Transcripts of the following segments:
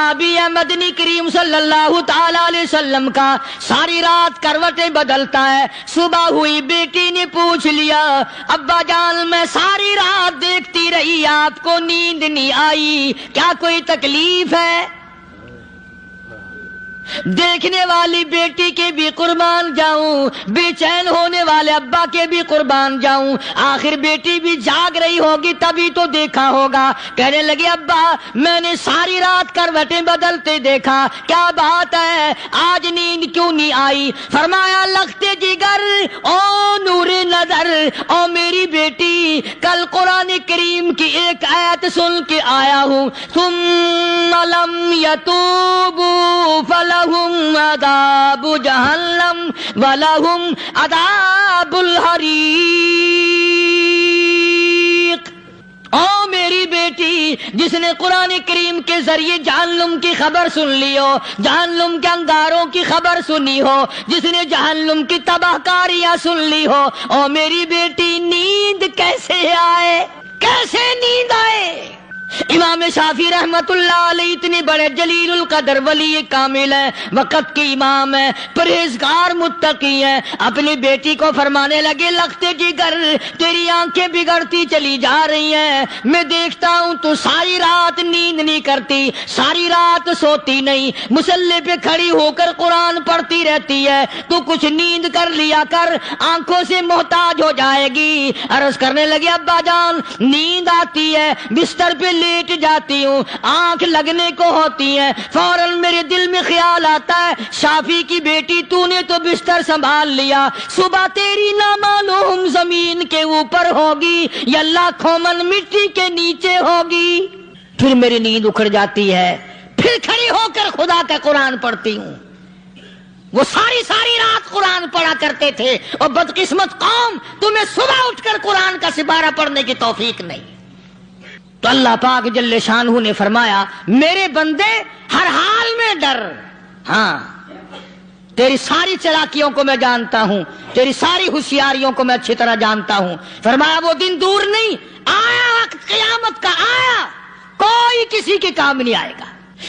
صحابی ہے مدنی کریم صلی اللہ تعالی علیہ وسلم کا، ساری رات کروٹیں بدلتا ہے. صبح ہوئی بیٹی نے پوچھ لیا ابا جان میں ساری رات دیکھتی رہی آپ کو نیند نہیں آئی، کیا کوئی تکلیف ہے؟ دیکھنے والی بیٹی کے بھی قربان جاؤں، بے چین ہونے والے ابا کے بھی قربان جاؤں. آخر بیٹی بھی جاگ رہی ہوگی تبھی تو دیکھا ہوگا. کہنے لگے ابا میں نے ساری رات کروٹیں بدلتے دیکھا، کیا بات ہے آج نیند کیوں نہیں آئی؟ فرمایا لختے جگر او نور نظر او میری بیٹی، کل قرآن کریم کی ایک آیت سن کے آیا ہوں، ثم لم یتوبوا فلہم عذاب جہنم ولہم عذاب الحریق. او میری بیٹی جس نے قرآن کریم کے ذریعے جہنم کی خبر سن لی ہو، جہنم کے انگاروں کی خبر سنی ہو، جس نے جہنم کی تباہ کاریاں سن لی ہو، او میری بیٹی نیند کیسے آئے، کیسے نیند آئے؟ امام شافعی رحمت اللہ علیہ اتنے بڑے جلیل القدر ولی کامل ہیں، وقت کے امام ہیں، پرہیزگار متقی ہیں، اپنی بیٹی کو فرمانے لگے لختے جگر تیری آنکھیں بگڑتی چلی جا رہی ہیں، میں دیکھتا ہوں تو ساری رات نیند نہیں کرتی، ساری رات سوتی نہیں، مصلی پہ کھڑی ہو کر قرآن پڑھتی رہتی ہے، تو کچھ نیند کر لیا کر، آنکھوں سے محتاج ہو جائے گی. عرض کرنے لگے ابا جان نیند آتی ہے، بستر پہ لیٹ جاتی ہوں، آنکھ لگنے کو ہوتی ہے، فوراً میرے دل میں خیال آتا ہے شافی کی بیٹی تو نے تو بستر سنبھال لیا، صبح تیری نہ معلوم زمین کے اوپر ہوگی یا لاکھوں من مٹی کے نیچے ہوگی. پھر میری نیند اکھڑ جاتی ہے، پھر کھڑی ہو کر خدا کا قرآن پڑھتی ہوں. وہ ساری رات قرآن پڑھا کرتے تھے، اور بدقسمت قوم تمہیں صبح اٹھ کر قرآن کا سپارہ پڑھنے کی توفیق نہیں. تو اللہ پاک جل شانہ نے فرمایا میرے بندے ہر حال میں ڈر، ہاں تیری ساری چلاکیوں کو میں جانتا ہوں، تیری ساری ہوشیاریوں کو میں اچھی طرح جانتا ہوں. فرمایا وہ دن دور نہیں، آیا وقت قیامت کا، آیا، کوئی کسی کے کام نہیں آئے گا.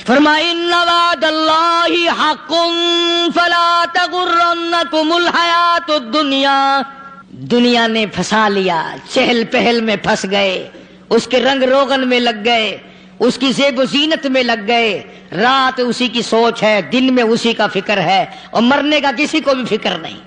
فرمایا ان وعد اللہ حق فلا تغرنکم الحیات الدنیا. دنیا نے پھنسا لیا، چہل پہل میں پھنس گئے، اس کے رنگ روغن میں لگ گئے، اس کی زیب و زینت میں لگ گئے. رات اسی کی سوچ ہے، دن میں اسی کا فکر ہے، اور مرنے کا کسی کو بھی فکر نہیں.